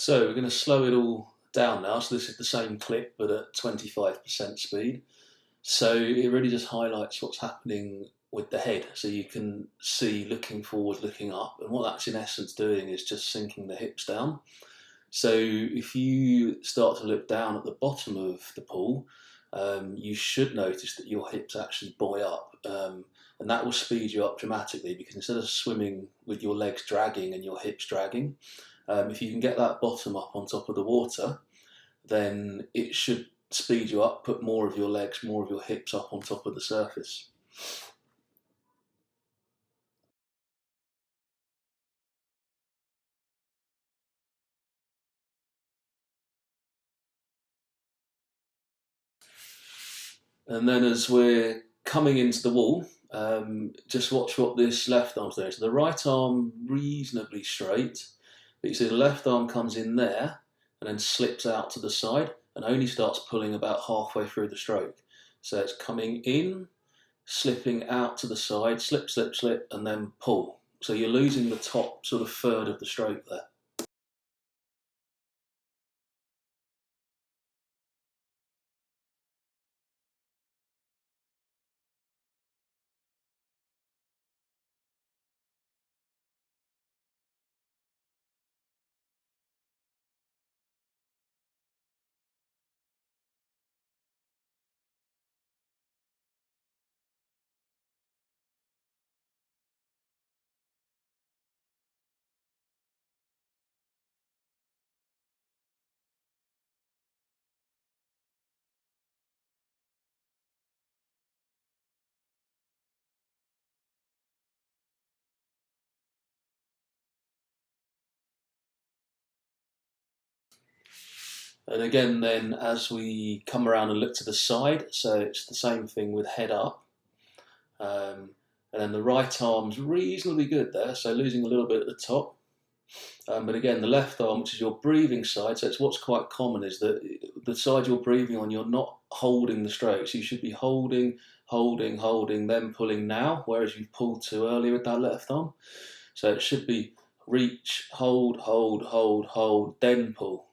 So we're going to slow it all down now. So this is the same clip but at 25% speed. So it really just highlights what's happening with the head. So you can see looking forward, looking up, and what that's in essence doing is just sinking the hips down. So if you start to look down at the bottom of the pool, you should notice that your hips actually buoy up. And that will speed you up dramatically because instead of swimming with your legs dragging and your hips dragging, if you can get that bottom up on top of the water, then it should speed you up, put more of your legs, more of your hips up on top of the surface. And then as we're coming into the wall, just watch what this left arm's doing. So the right arm reasonably straight, but you see the left arm comes in there and then slips out to the side and only starts pulling about halfway through the stroke. So it's coming in, slipping out to the side, slip, slip, slip, and then pull. So you're losing the top sort of third of the stroke there. And again, then as we come around and look to the side, so it's the same thing with head up. Um, and then the right arm's reasonably good there, so losing a little bit at the top. But again, the left arm, which is your breathing side, so it's what's quite common is that the side you're breathing on, you're not holding the stroke. So you should be holding, holding, holding, then pulling now, whereas you've pulled too early with that left arm. So it should be reach, hold, hold, hold, hold, then pull.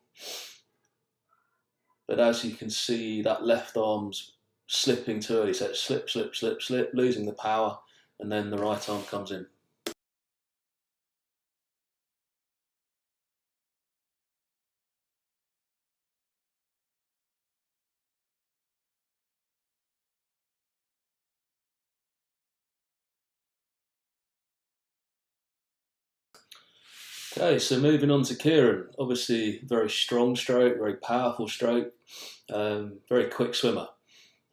But as you can see, that left arm's slipping too early. So it's slip, slip, slip, slip, losing the power, and then the right arm comes in. Okay, so moving on to Kieran. Obviously, very strong stroke, very powerful stroke, very quick swimmer.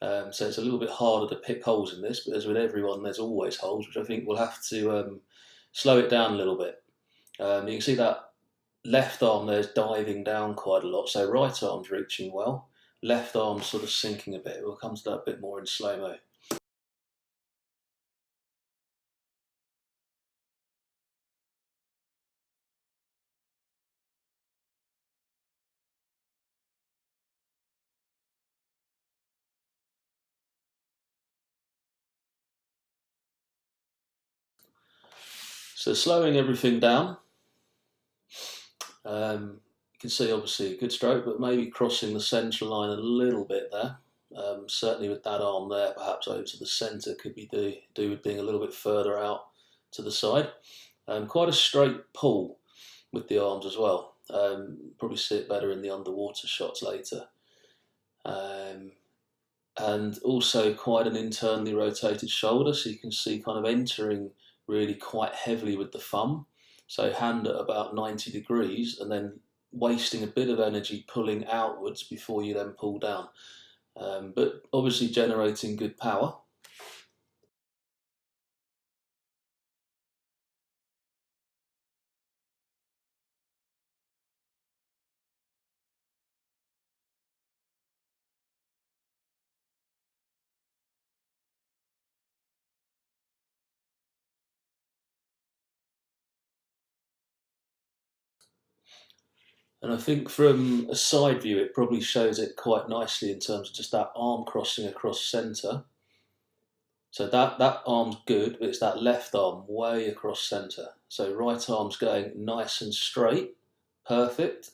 So it's a little bit harder to pick holes in this, but as with everyone, there's always holes, which I think we'll have to slow it down a little bit. You can see that left arm there's diving down quite a lot, so right arm's reaching well, left arm's sort of sinking a bit. We'll come to that a bit more in slow-mo. So slowing everything down, you can see obviously a good stroke, but maybe crossing the centre line a little bit there. Certainly with that arm there, perhaps over to the centre could be do with being a little bit further out to the side. Quite a straight pull with the arms as well. Probably see it better in the underwater shots later. And also quite an internally rotated shoulder, so you can see kind of entering really quite heavily with the thumb. So hand at about 90 degrees and then wasting a bit of energy pulling outwards before you then pull down. But obviously generating good power. And I think from a side view, it probably shows it quite nicely in terms of just that arm crossing across centre. So that arm's good, but it's that left arm way across centre. So right arm's going nice and straight, perfect.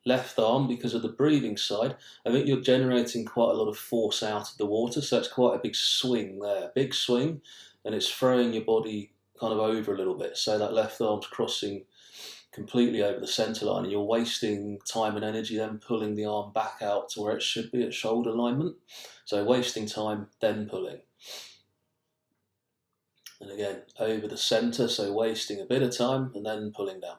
left arm, because of the breathing side, I think you're generating quite a lot of force out of the water, so it's quite a big swing there, big swing, and it's throwing your body kind of over a little bit, so that left arm's crossing completely over the centre line, and you're wasting time and energy then pulling the arm back out to where it should be at shoulder alignment. So wasting time, then pulling. And again, over the centre, so wasting a bit of time and then pulling down.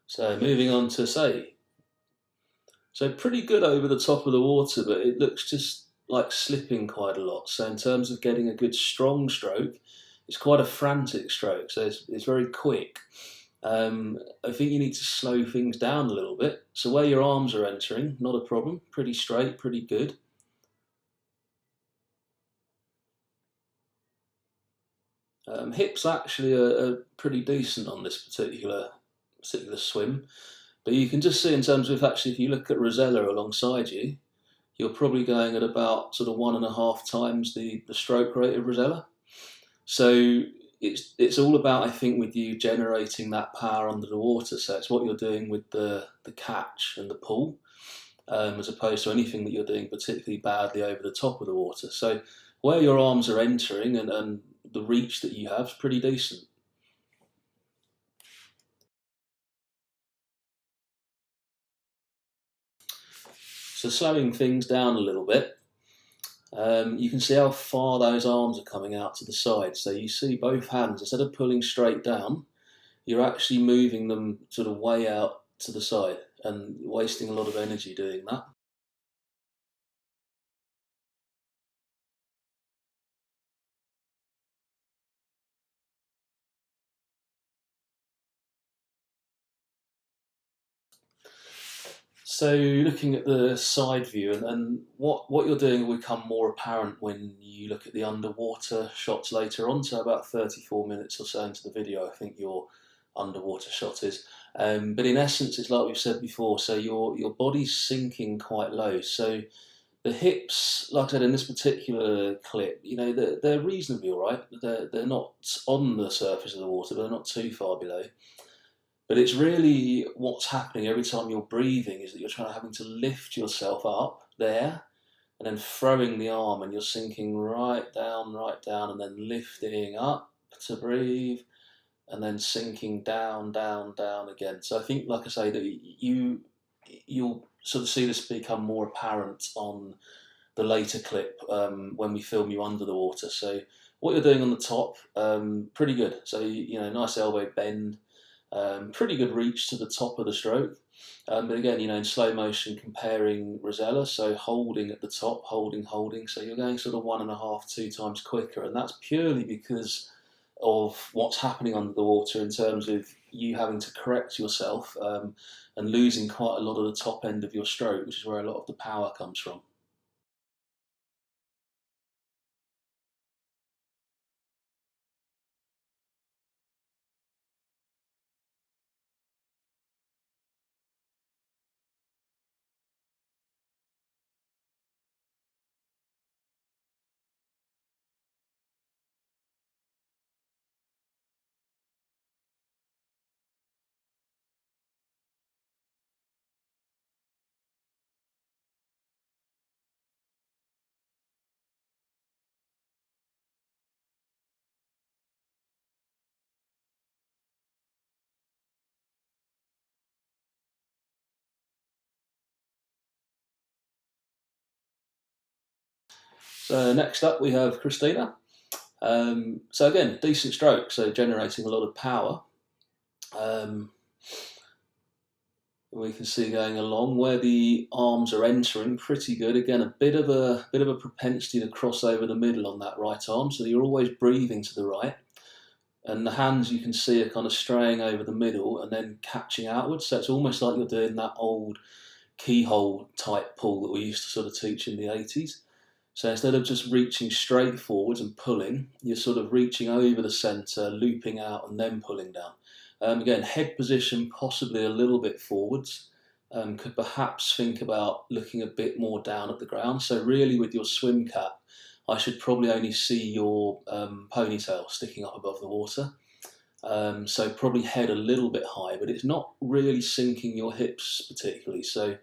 So moving on to say, so pretty good over the top of the water, but it looks just like slipping quite a lot. So in terms of getting a good strong stroke, it's quite a frantic stroke, so it's very quick. I think you need to slow things down a little bit. So where your arms are entering, not a problem, pretty straight, pretty good. Hips actually are pretty decent on this particular swim, but you can just see in terms of actually if you look at Rosella alongside you, you're probably going at about sort of 1.5 times the stroke rate of Rosella. So it's all about, I think, with you generating that power under the water. So it's what you're doing with the catch and the pull, as opposed to anything that you're doing particularly badly over the top of the water. So where your arms are entering and the reach that you have is pretty decent. So slowing things down a little bit, you can see how far those arms are coming out to the side. So you see both hands, instead of pulling straight down, you're actually moving them sort of way out to the side and wasting a lot of energy doing that. So looking at the side view, and what you're doing will become more apparent when you look at the underwater shots later on. So about 34 minutes or so into the video, I think your underwater shot is. But in essence, it's like we've said before. So your body's sinking quite low. So the hips, like I said in this particular clip, they're reasonably all right. They're not on the surface of the water, but they're not too far below. But it's really what's happening every time you're breathing is that you're having to lift yourself up there and then throwing the arm, and you're sinking right down, and then lifting up to breathe, and then sinking down again. So I think, like I say, that you'll sort of see this become more apparent on the later clip when we film you under the water. So what you're doing on the top, pretty good. So nice elbow bend. Pretty good reach to the top of the stroke. But again, in slow motion comparing Rosella, so holding at the top, holding. So you're going sort of 1.5, 2 times quicker. And that's purely because of what's happening under the water in terms of you having to correct yourself and losing quite a lot of the top end of your stroke, which is where a lot of the power comes from. So next up we have Christina. So again, decent stroke, so generating a lot of power. Um, we can see going along where the arms are entering pretty good. Again, a bit of a propensity to cross over the middle on that right arm, so you're always breathing to the right. And the hands you can see are kind of straying over the middle and then catching outwards. So it's almost like you're doing that old keyhole type pull that we used to sort of teach in the 80s. So instead of just reaching straight forwards and pulling, you're sort of reaching over the centre, looping out, and then pulling down. Again, head position possibly a little bit forwards. Could perhaps think about looking a bit more down at the ground. So really, with your swim cap, I should probably only see your ponytail sticking up above the water. So probably head a little bit high, but it's not really sinking your hips particularly. So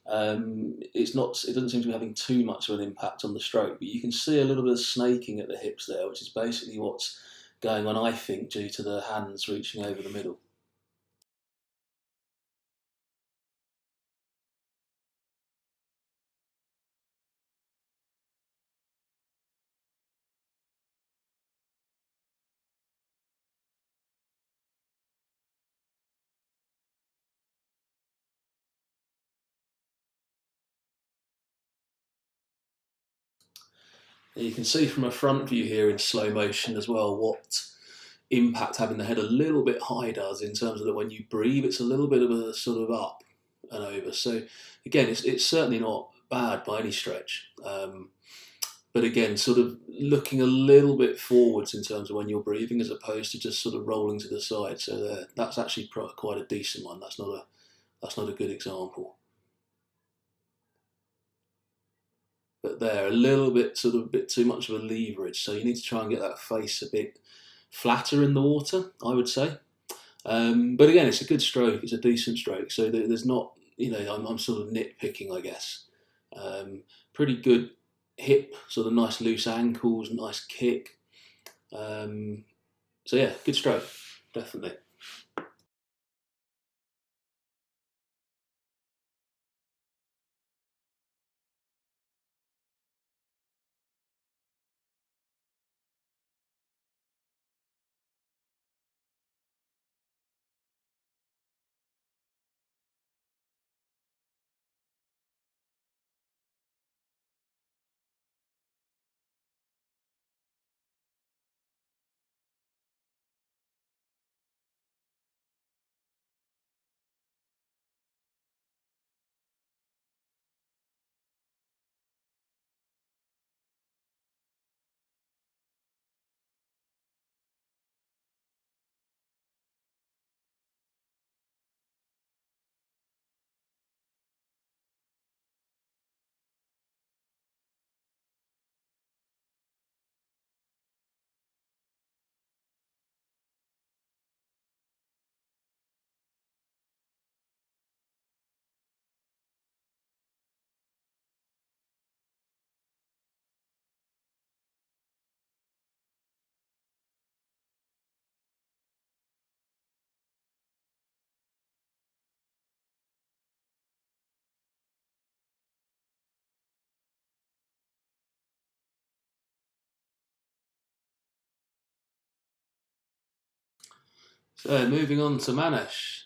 it's not. It doesn't seem to be having too much of an impact on the stroke, but you can see a little bit of snaking at the hips there, which is basically what's going on, I think, due to the hands reaching over the middle. And you can see from a front view here in slow motion as well what impact having the head a little bit high does in terms of that when you breathe, it's a little bit of a sort of up and over. So again, it's certainly not bad by any stretch. But again, sort of looking a little bit forwards in terms of when you're breathing, as opposed to just sort of rolling to the side. So that's actually quite a decent one. That's not a good example. But there, a little bit sort of a bit too much of a leverage. So you need to try and get that face a bit flatter in the water, I would say. But again, it's a good stroke. It's a decent stroke. So there's not, I'm sort of nitpicking, I guess. Pretty good hip, sort of nice loose ankles, nice kick. So yeah, good stroke, definitely. So moving on to Manesh.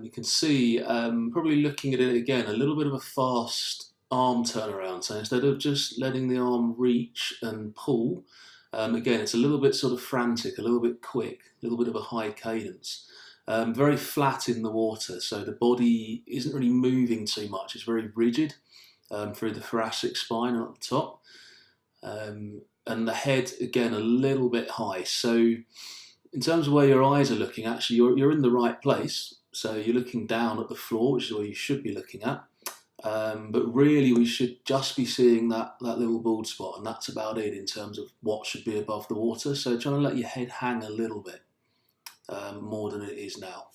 You can see, probably looking at it again, a little bit of a fast arm turnaround. So instead of just letting the arm reach and pull, again, it's a little bit sort of frantic, a little bit quick, a little bit of a high cadence. Very flat in the water, so the body isn't really moving too much. It's very rigid through the thoracic spine and at the top. And the head, again, a little bit high. So in terms of where your eyes are looking, actually, you're in the right place. So you're looking down at the floor, which is where you should be looking at. But really, we should just be seeing that little bald spot, and that's about it in terms of what should be above the water. So trying to let your head hang a little bit more than it is now.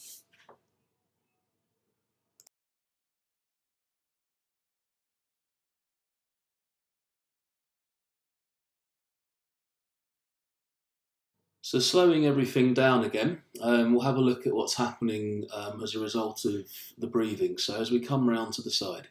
So slowing everything down again, we'll have a look at what's happening as a result of the breathing. So as we come round to the side.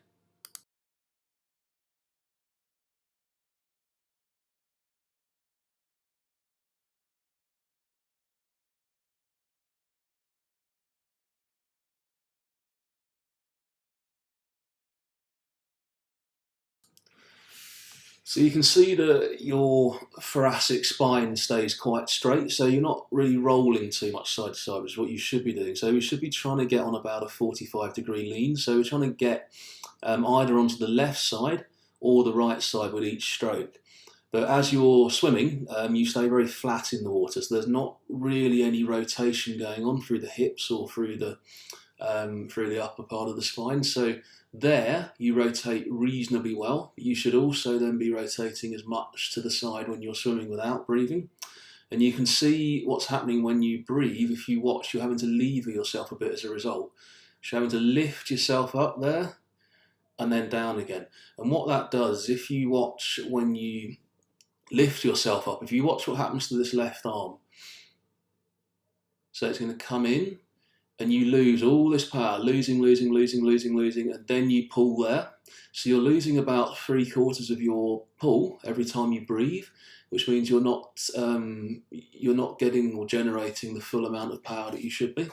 So you can see that your thoracic spine stays quite straight, so you're not really rolling too much side to side, which is what you should be doing. So we should be trying to get on about a 45-degree lean. So we're trying to get either onto the left side or the right side with each stroke. But as you're swimming, you stay very flat in the water, so there's not really any rotation going on through the hips or through the upper part of the spine. So there you rotate reasonably well. You should also then be rotating as much to the side when you're swimming without breathing. And you can see what's happening when you breathe. If you watch, you're having to lever yourself a bit as a result. You're having to lift yourself up there and then down again. And what that does, if you watch when you lift yourself up, if you watch what happens to this left arm, so it's going to come in, and you lose all this power, losing, and then you pull there. So you're losing about 3/4 of your pull every time you breathe, which means you're not getting or generating the full amount of power that you should be.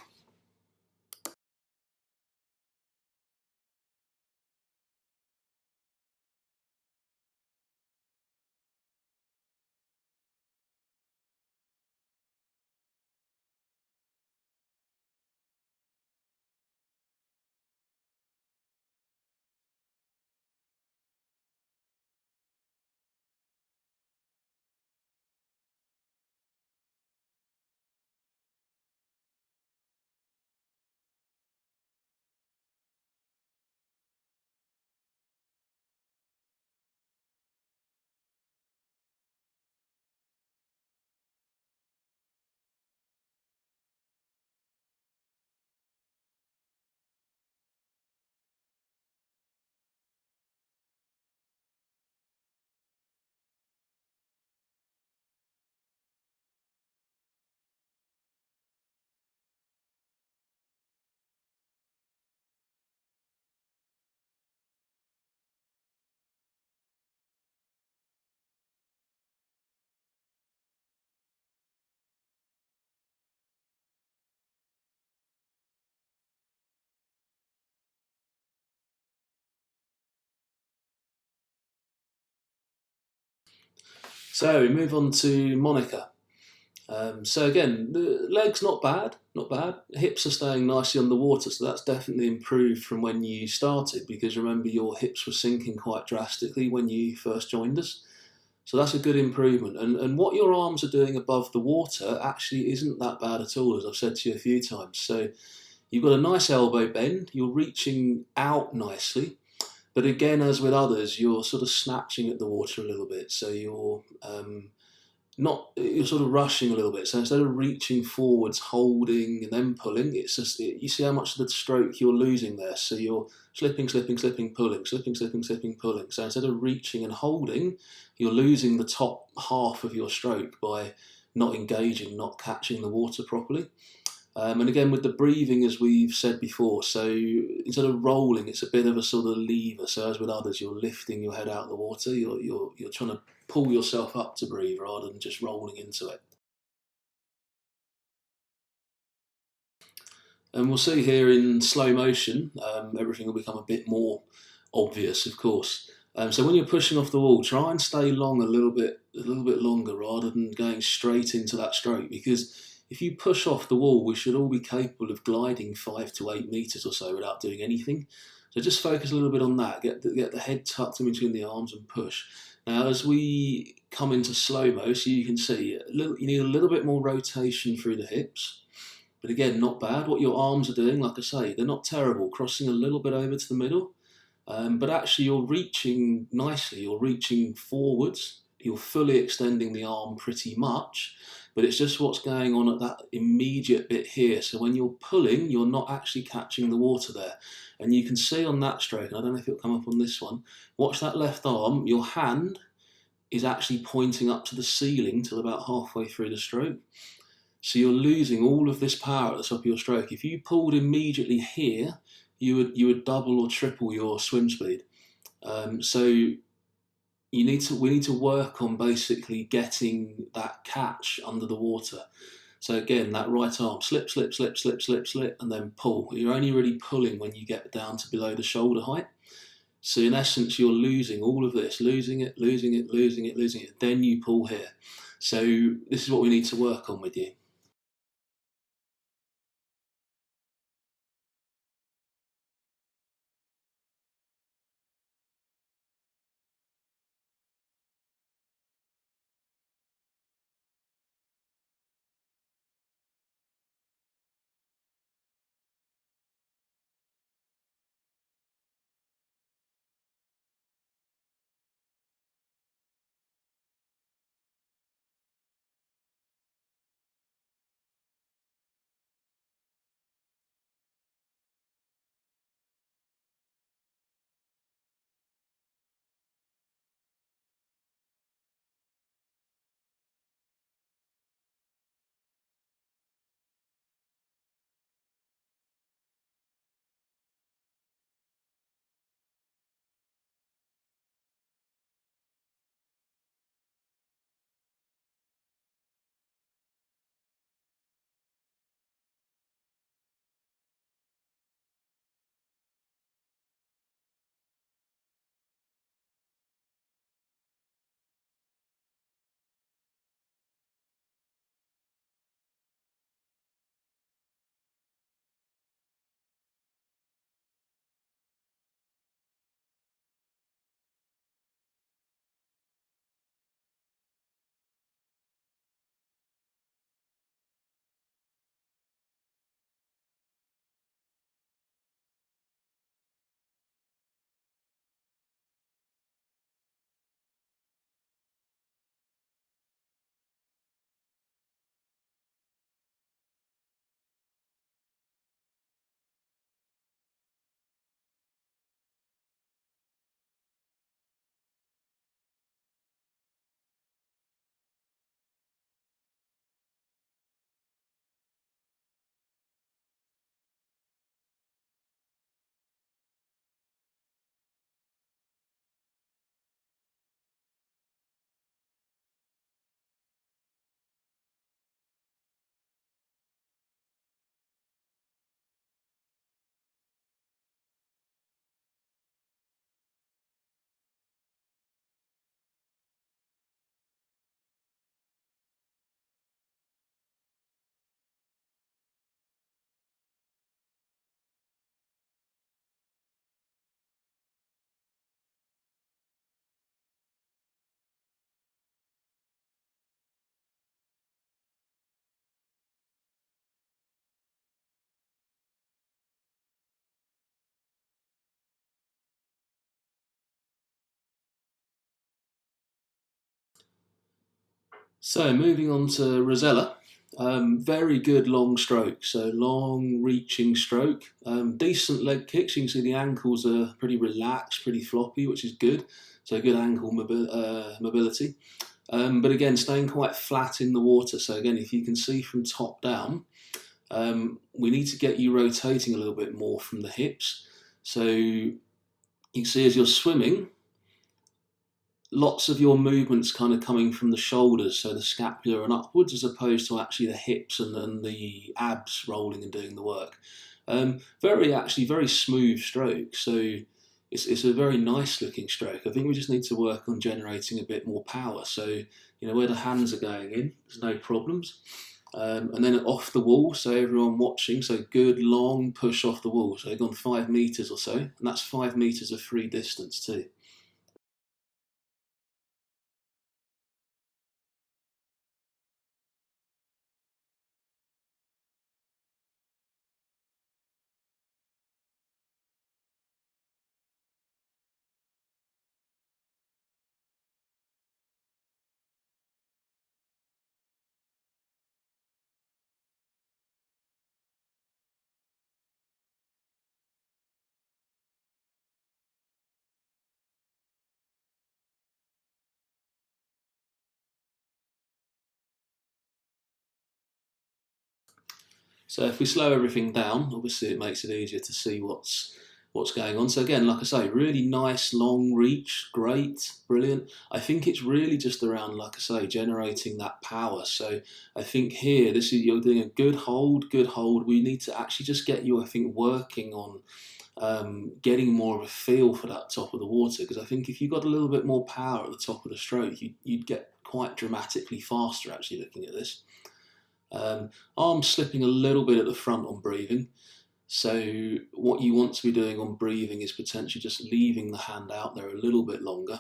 So we move on to Monica. So again, the legs not bad, not bad. Hips are staying nicely underwater, so that's definitely improved from when you started, because remember your hips were sinking quite drastically when you first joined us. So that's a good improvement. And what your arms are doing above the water actually isn't that bad at all, as I've said to you a few times. So you've got a nice elbow bend, you're reaching out nicely, but again, as with others, you're sort of snatching at the water a little bit. So you're sort of rushing a little bit. So instead of reaching forwards, holding and then pulling, it's just you see how much of the stroke you're losing there. So you're slipping, pulling, slipping, pulling. So instead of reaching and holding, you're losing the top half of your stroke by not engaging, not catching the water properly. And again, with the breathing, as we've said before, so instead of rolling, it's a bit of a sort of lever. So as with others, you're lifting your head out of the water. You're trying to pull yourself up to breathe rather than just rolling into it. And we'll see here in slow motion, everything will become a bit more obvious, of course. So when you're pushing off the wall, try and stay long a little bit longer rather than going straight into that stroke, because if you push off the wall, we should all be capable of gliding 5 to 8 meters or so without doing anything. So just focus a little bit on that. Get the head tucked in between the arms and push. Now, as we come into slow-mo, so you can see you need a little bit more rotation through the hips. But again, not bad. What your arms are doing, like I say, they're not terrible. Crossing a little bit over to the middle. But actually you're reaching nicely. You're reaching forwards. You're fully extending the arm pretty much. But it's just what's going on at that immediate bit here. So when you're pulling, you're not actually catching the water there. And you can see on that stroke, and I don't know if it'll come up on this one, watch that left arm, your hand is actually pointing up to the ceiling till about halfway through the stroke. So you're losing all of this power at the top of your stroke. If you pulled immediately here, you would double or triple your swim speed. So we need to work on basically getting that catch under the water. So again, that right arm, slip, and then pull. You're only really pulling when you get down to below the shoulder height. So in essence, you're losing all of this, losing it, losing it, losing it, losing it. Then you pull here. So this is what we need to work on with you. So moving on to Rosella, very good long stroke. So long reaching stroke, decent leg kicks. You can see the ankles are pretty relaxed, pretty floppy, which is good. So good ankle mobility. But again, staying quite flat in the water. So again, if you can see from top down, we need to get you rotating a little bit more from the hips. So you can see as you're swimming, lots of your movements kind of coming from the shoulders, so the scapula and upwards, as opposed to actually the hips and the abs rolling and doing the work. Very smooth stroke. So it's a very nice looking stroke. I think we just need to work on generating a bit more power. So where the hands are going in, there's no problems. And then off the wall, so everyone watching, so good long push off the wall. So they've gone 5 meters or so, and that's 5 meters of free distance too. So if we slow everything down, obviously it makes it easier to see what's going on. So again, like I say, really nice long reach, great, brilliant. I think it's really just around, like I say, generating that power. So I think here, you're doing a good hold, good hold. We need to actually just get you, I think, working on getting more of a feel for that top of the water. Because I think if you got a little bit more power at the top of the stroke, you'd get quite dramatically faster actually looking at this. Arms slipping a little bit at the front on breathing. So what you want to be doing on breathing is potentially just leaving the hand out there a little bit longer.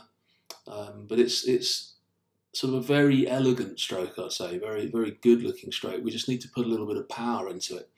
But it's sort of a very elegant stroke, I'd say, very, very good looking stroke. We just need to put a little bit of power into it.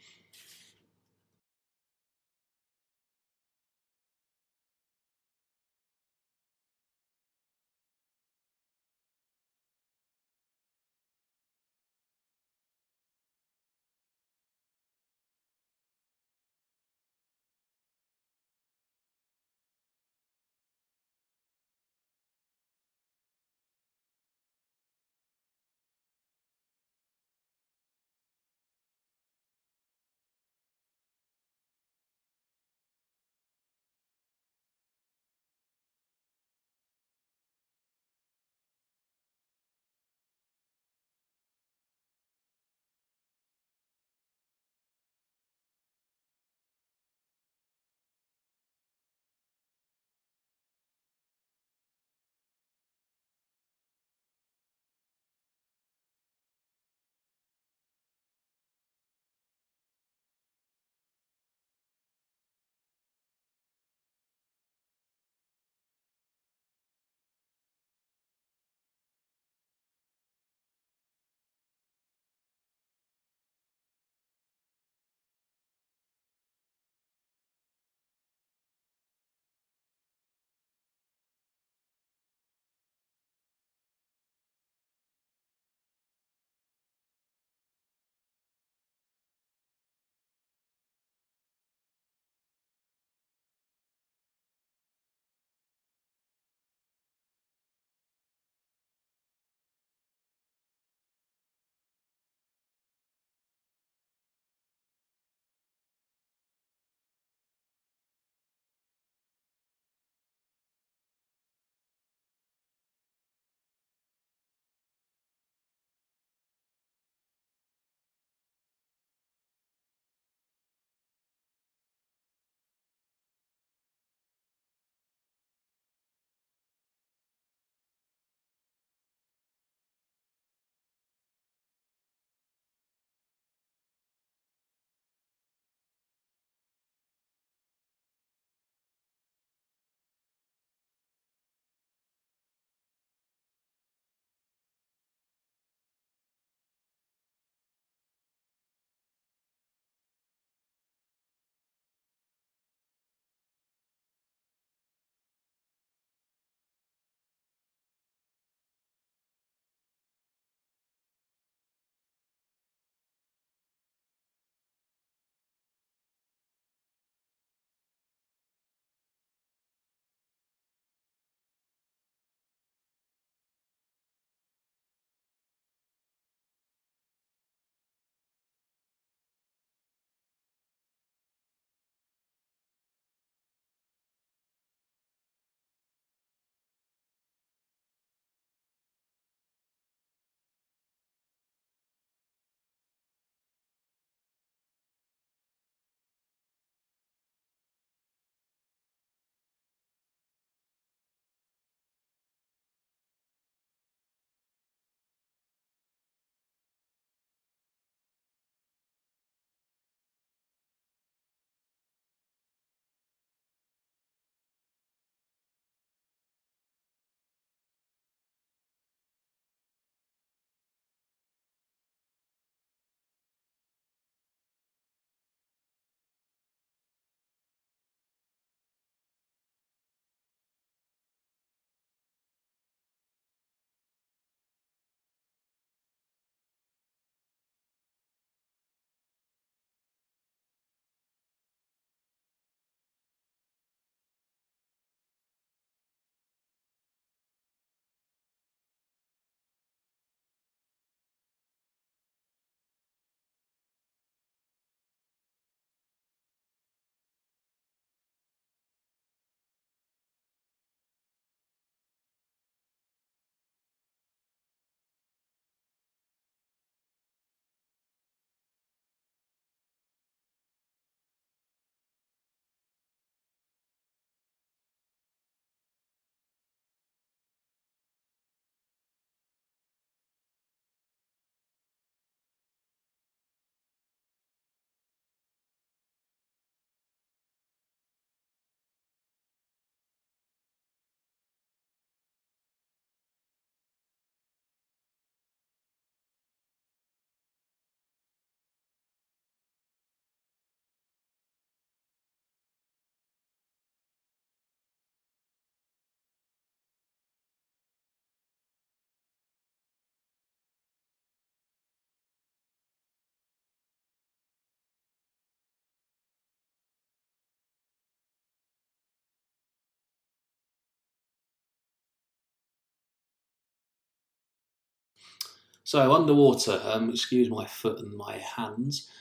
So underwater, excuse my foot and my hands.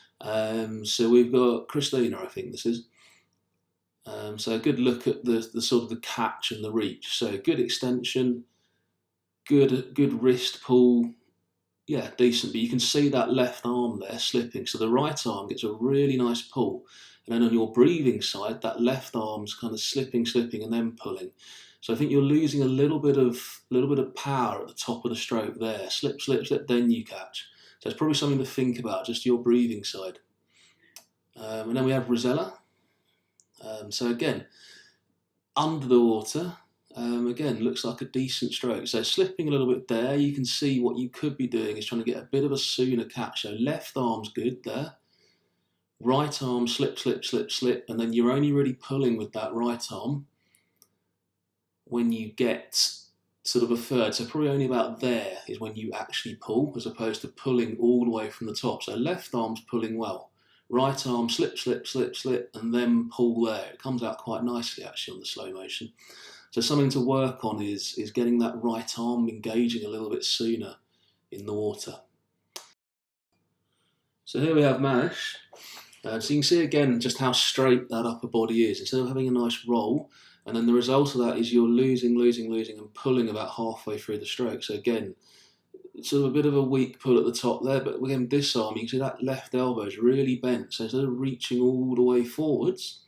So we've got Christina, I think this is. So a good look at the sort of the catch and the reach. So good extension, good wrist pull. Yeah, decent. But you can see that left arm there slipping. So the right arm gets a really nice pull, and then on your breathing side, that left arm's kind of slipping, and then pulling. So I think you're losing a little bit of power at the top of the stroke there. Slip, slip, slip, then you catch. So it's probably something to think about, just your breathing side. And then we have Rosella. So again, under the water, again, looks like a decent stroke. So slipping a little bit there, you can see what you could be doing is trying to get a bit of a sooner catch. So left arm's good there. Right arm, slip, slip, slip, slip, and then you're only really pulling with that right arm when you get sort of a third. So probably only about there is when you actually pull, as opposed to pulling all the way from the top. So left arm's pulling well. Right arm, slip, slip, slip, slip, and then pull there. It comes out quite nicely actually on the slow motion. So something to work on is getting that right arm engaging a little bit sooner in the water. So here we have Manish. So you can see again just how straight that upper body is. Instead of having a nice roll, and then the result of that is you're losing, and pulling about halfway through the stroke. So again, sort of a bit of a weak pull at the top there, but again, this arm, you can see that left elbow is really bent. So instead of reaching all the way forwards,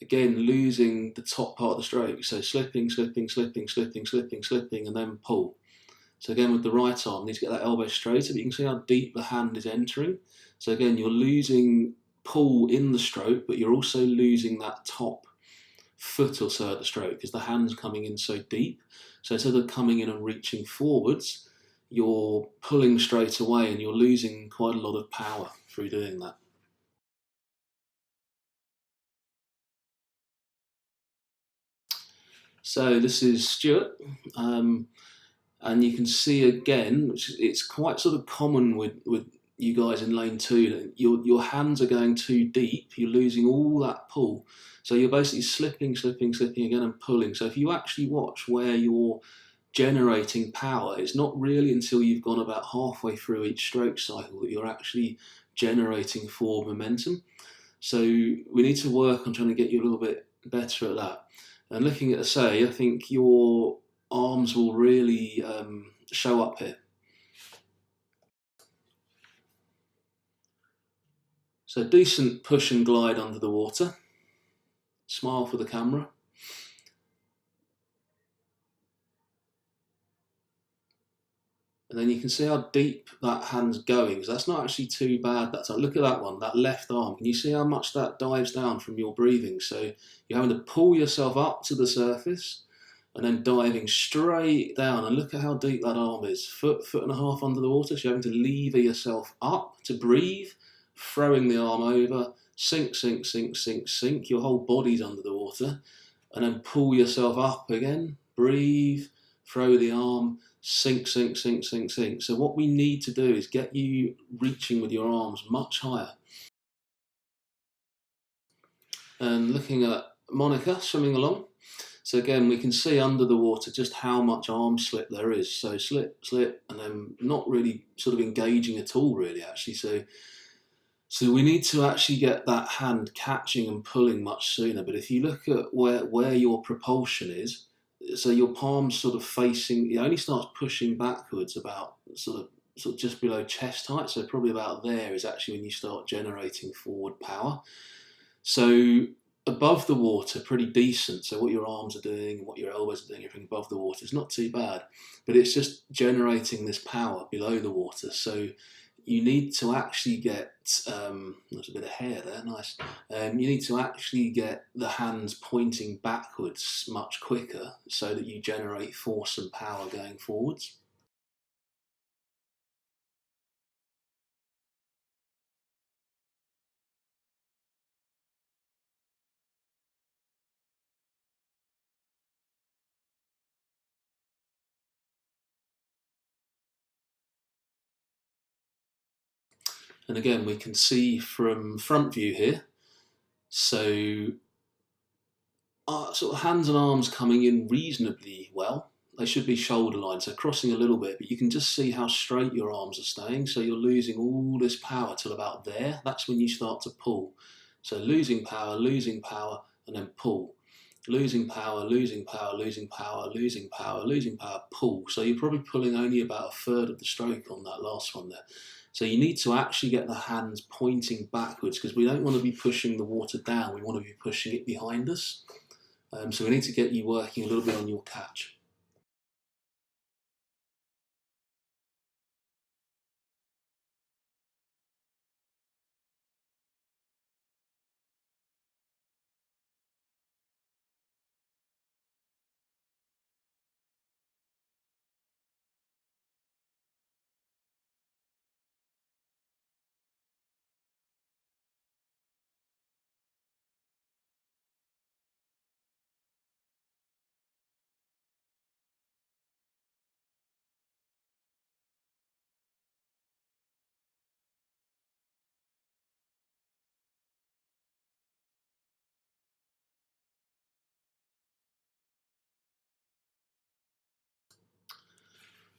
again, losing the top part of the stroke. So slipping, slipping, slipping, slipping, slipping, slipping, and then pull. So again, with the right arm, you need to get that elbow straighter, but you can see how deep the hand is entering. So again, you're losing pull in the stroke, but you're also losing that top foot or so at the stroke because the hand's coming in so deep. So instead of coming in and reaching forwards, you're pulling straight away and you're losing quite a lot of power through doing that. So this is Stuart, and you can see again, it's quite sort of common with you guys in lane 2 that your hands are going too deep, you're losing all that pull. So you're basically slipping, slipping, slipping again and pulling. So if you actually watch where you're generating power, it's not really until you've gone about halfway through each stroke cycle that you're actually generating forward momentum. So we need to work on trying to get you a little bit better at that. And looking at the say, I think your arms will really show up here. So decent push and glide under the water. Smile for the camera. And then you can see how deep that hand's going. So that's not actually too bad that time. Look at that one, that left arm. Can you see how much that dives down from your breathing? So you're having to pull yourself up to the surface and then diving straight down. And look at how deep that arm is. Foot and a half under the water. So you're having to lever yourself up to breathe, throwing the arm over, sink, sink, sink, sink, sink. Your whole body's under the water. And then pull yourself up again, breathe, throw the arm, sink, sink, sink, sink, sink. So what we need to do is get you reaching with your arms much higher. And looking at Monica swimming along. So again, we can see under the water just how much arm slip there is. So slip, slip, and then not really sort of engaging at all, really, actually. So we need to actually get that hand catching and pulling much sooner. But if you look at where your propulsion is, so your palm's sort of facing, it only starts pushing backwards about sort of just below chest height. So probably about there is actually when you start generating forward power. So above the water, pretty decent. So what your arms are doing and what your elbows are doing, everything above the water is not too bad. But it's just generating this power below the water. So you need to actually get, there's a bit of hair there, nice. You need to actually get the hands pointing backwards much quicker so that you generate force and power going forwards. And again, we can see from front view here, so sort of hands and arms coming in reasonably well. they should be shoulder line, so crossing a little bit, but you can just see how straight your arms are staying. So you're losing all this power till about there. That's when you start to pull. So losing power, and then pull. Losing power, losing power, losing power, losing power, losing power, pull. So you're probably pulling only about a third of the stroke on that last one there. So you need to actually get the hands pointing backwards, because we don't want to be pushing the water down, we want to be pushing it behind us. So we need to get you working a little bit on your catch.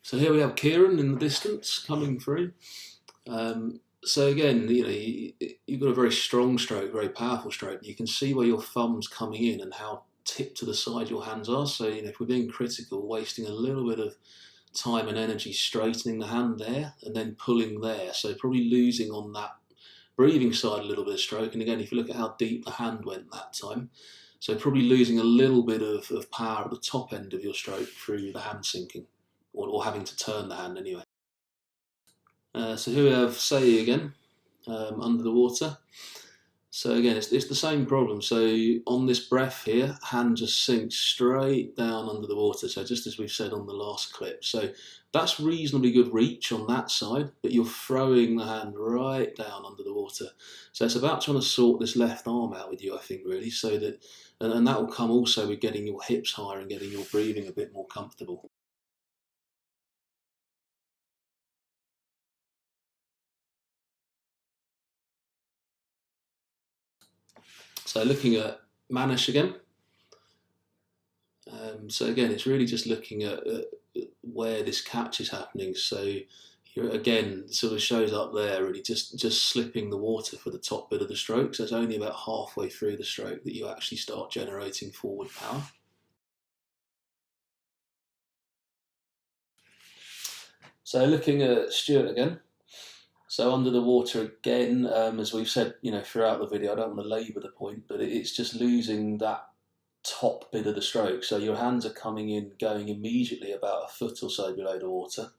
So here we have Kieran in the distance coming through. So again, you've got a very strong stroke, very powerful stroke. You can see where your thumb's coming in and how tipped to the side your hands are. So if we're being critical, wasting a little bit of time and energy straightening the hand there and then pulling there. So probably losing on that breathing side a little bit of stroke. And again, if you look at how deep the hand went that time, so probably losing a little bit of power at the top end of your stroke through the hand sinking, or having to turn the hand anyway. So here we have Sei again, under the water. So again, it's the same problem. So on this breath here, hand just sinks straight down under the water. So just as we've said on the last clip. So that's reasonably good reach on that side, but you're throwing the hand right down under the water. So it's about trying to sort this left arm out with you, I think, really, so that, and that will come also with getting your hips higher and getting your breathing a bit more comfortable. So looking at Manish again. So again, it's really just looking at where this catch is happening. So here again, it sort of shows up there, really just slipping the water for the top bit of the stroke. So it's only about halfway through the stroke that you actually start generating forward power. So looking at Stuart again. So under the water again, as we've said, throughout the video, I don't want to labour the point, but it's just losing that top bit of the stroke. So your hands are coming in, going immediately about a foot or so below the water,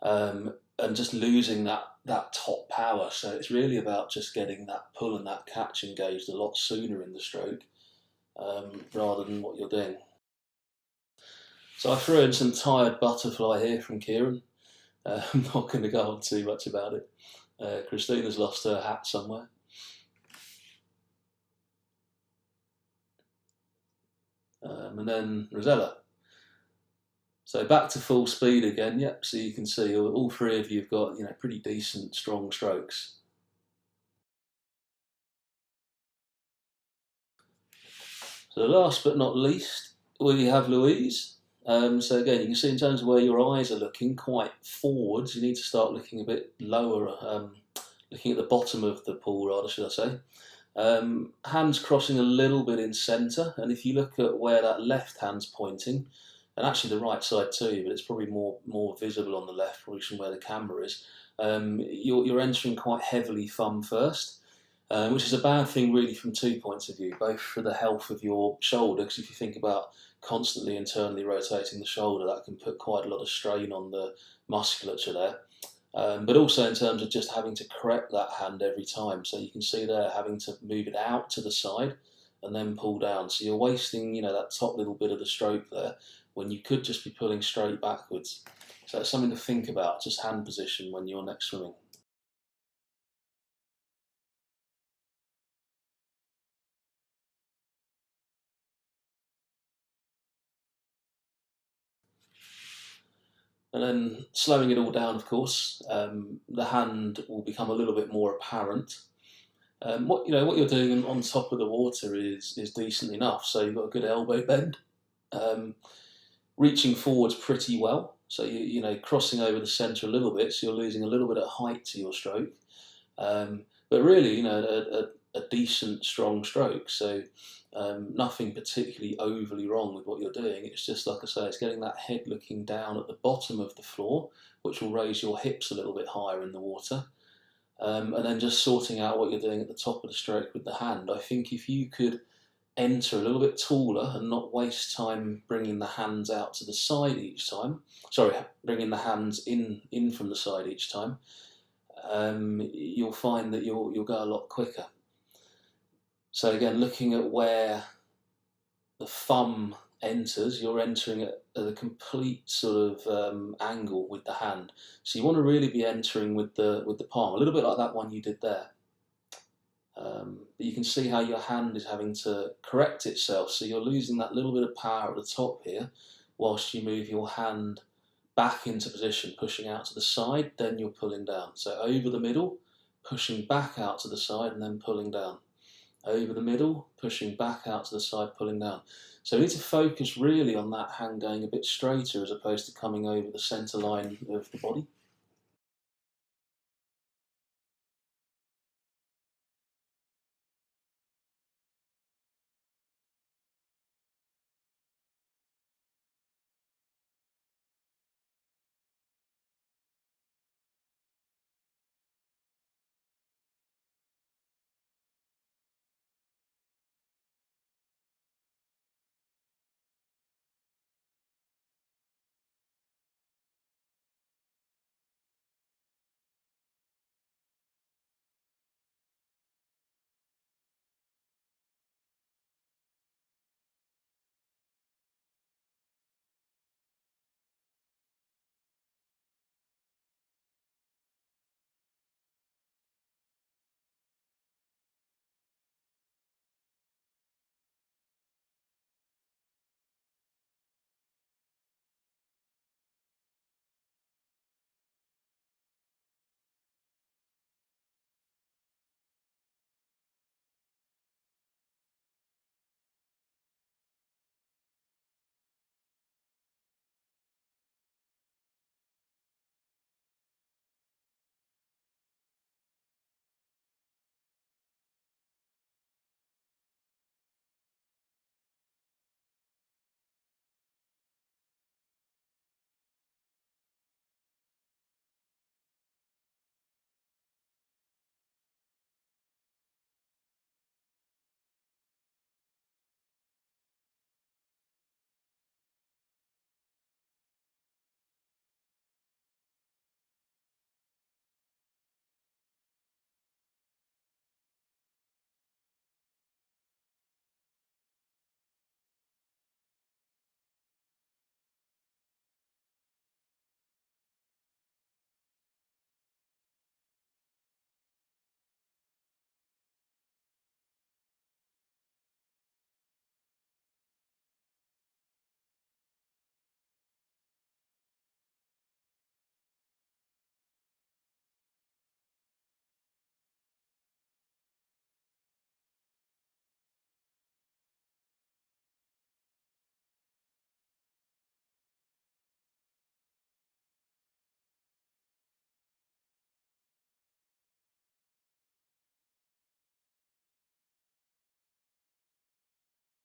and just losing that top power. So it's really about just getting that pull and that catch engaged a lot sooner in the stroke, rather than what you're doing. So I threw in some tired butterfly here from Kieran. I'm not going to go on too much about it. Christina's lost her hat somewhere. And then Rosella. So back to full speed again. Yep, so you can see all three of you have got pretty decent, strong strokes. So last but not least, we have Louise. So again, you can see in terms of where your eyes are looking, quite forwards. You need to start looking a bit lower, looking at the bottom of the pool, rather, should I say. Hands crossing a little bit in centre, and if you look at where that left hand's pointing, and actually the right side too, but it's probably more visible on the left, probably from where the camera is, you're entering quite heavily thumb first. Which is a bad thing really from 2 points of view, both for the health of your shoulder, because if you think about constantly internally rotating the shoulder, that can put quite a lot of strain on the musculature there. But also in terms of just having to correct that hand every time. So you can see there having to move it out to the side and then pull down. So you're wasting, that top little bit of the stroke there when you could just be pulling straight backwards. So it's something to think about, just hand position when you're next swimming. And then slowing it all down, of course, the hand will become a little bit more apparent. What you're doing on top of the water is decent enough. So you've got a good elbow bend. reaching forwards pretty well. So you know, crossing over the centre a little bit, so you're losing a little bit of height to your stroke. But really, you know, a decent, strong stroke. So nothing particularly overly wrong with what you're doing. It's just, like I say, it's getting that head looking down at the bottom of the floor, which will raise your hips a little bit higher in the water. And then just sorting out what you're doing at the top of the stroke with the hand. I think if you could enter a little bit taller and not waste time bringing the hands out to the side each time, sorry, bringing the hands in from the side each time, you'll find that you'll go a lot quicker. So again, looking at where the thumb enters, you're entering at a complete sort of angle with the hand. So you want to really be entering with the palm, a little bit like that one you did there. But you can see how your hand is having to correct itself. So you're losing that little bit of power at the top here, whilst you move your hand back into position, pushing out to the side, then you're pulling down. So over the middle, pushing back out to the side, and then pulling down. Over the middle, pushing back out to the side, pulling down. So we need to focus really on that hand going a bit straighter as opposed to coming over the centre line of the body.